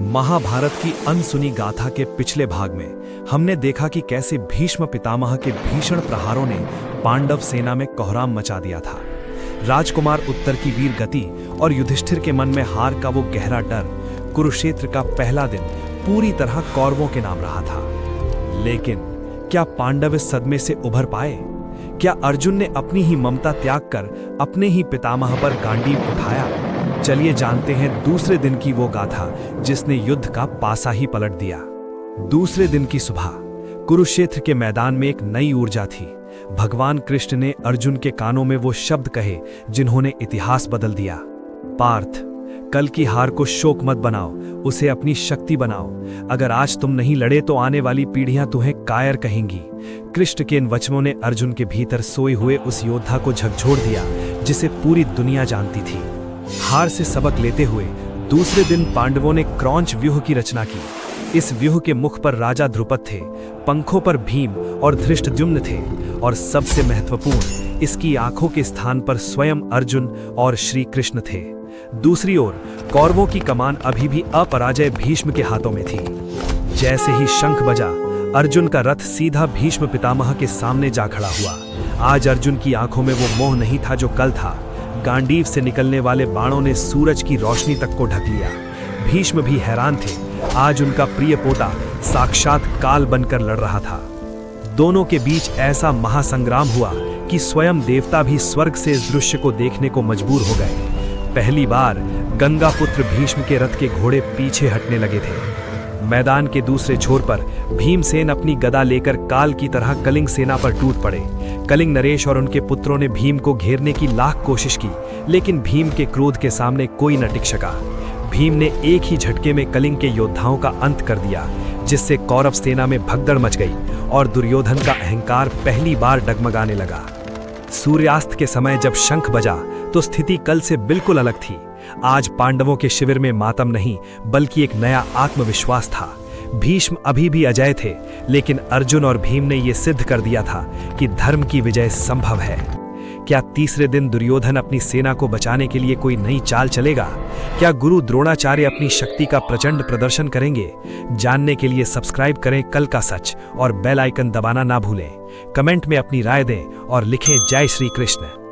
महाभारत की अनसुनी गाथा के पिछले भाग में हमने देखा कि कैसे भीष्म पितामह के भीषण प्रहारों ने पांडव सेना में कोहराम मचा दिया था। राजकुमार उत्तर की वीर गति और युधिष्ठिर के मन में हार का वो गहरा डर कुरुक्षेत्र का पहला दिन पूरी तरह कौरवों के नाम रहा था। लेकिन क्या पांडव इस सदमे से उभर पाए? क्या अर्जुन ने अपनी ही ममता त्याग कर अपने ही पितामह पर गांडीव उठाया? चलिए जानते हैं दूसरे दिन की वो गाथा जिसने युद्ध का पासा ही पलट दिया। दूसरे दिन की सुबह कुरुक्षेत्र के मैदान में एक नई ऊर्जा थी। भगवान कृष्ण ने अर्जुन के कानों में वो शब्द कहे जिन्होंने इतिहास बदल दिया। पार्थ, कल की हार को शोक मत बनाओ, उसे अपनी शक्ति बनाओ। अगर आज तुम नहीं लड़े तो आने वाली पीढ़ियां तुम्हें कायर कहेंगी। कृष्ण के इन वचनों ने अर्जुन के भीतर सोए हुए उस योद्धा को झकझोर दिया जिसे पूरी दुनिया जानती थी। हार से सबक लेते हुए दूसरे दिन पांडवों ने क्रौंच व्यूह की रचना की। इस व्यूह के मुख पर राजा ध्रुपद थे, पंखों पर भीम और धृष्टद्युम्न थे, और सबसे महत्वपूर्ण इसकी आंखों के स्थान पर स्वयं अर्जुन और श्री कृष्ण थे। दूसरी ओर कौरवों की कमान अभी भी अपराजय भीष्म के हाथों में थी। जैसे ही शंख बजा, अर्जुन का रथ सीधा भीष्म पितामह के सामने जा खड़ा हुआ। आज अर्जुन की आंखों में वो मोह नहीं था जो कल था। गांडीव से निकलने वाले बाणों ने सूरज की रोशनी तक को ढक लिया। भीष्म भी हैरान थे। आज उनका प्रिय पोता साक्षात काल बनकर लड़ रहा था। दोनों के बीच ऐसा महासंग्राम हुआ कि स्वयं देवता भी स्वर्ग से इस दृश्य को देखने को मजबूर हो गए। पहली बार गंगा पुत्र भीष्म के रथ के घोड़े पीछे हटने लगे थे। मैदान के दूसरे छोर पर भीमसेन अपनी गदा लेकर काल की तरह कलिंग सेना पर टूट पड़े। कलिंग नरेश और उनके पुत्रों ने भीम को घेरने की लाख कोशिश की, लेकिन भीम के क्रोध के सामने कोई न टिक सका। भीम ने एक ही झटके में कलिंग के योद्धाओं का अंत कर दिया, जिससे कौरव सेना में भगदड़ मच गई और दुर्योधन का अहंकार पहली बार डगमगाने लगा। सूर्यास्त के समय जब शंख बजा तो स्थिति कल से बिल्कुल अलग थी। आज पांडवों के शिविर में मातम नहीं बल्कि एक नया आत्मविश्वास था। भीष्म अभी भी अजय थे, लेकिन अर्जुन और भीम ने यह सिद्ध कर दिया था कि धर्म की विजय संभव है। क्या तीसरे दिन दुर्योधन अपनी सेना को बचाने के लिए कोई नई चाल चलेगा? क्या गुरु द्रोणाचार्य अपनी शक्ति का प्रचंड प्रदर्शन करेंगे? जानने के लिए सब्सक्राइब करें कल का सच और बेल आइकन दबाना ना भूलें। कमेंट में अपनी राय दें और लिखें जय श्री कृष्ण।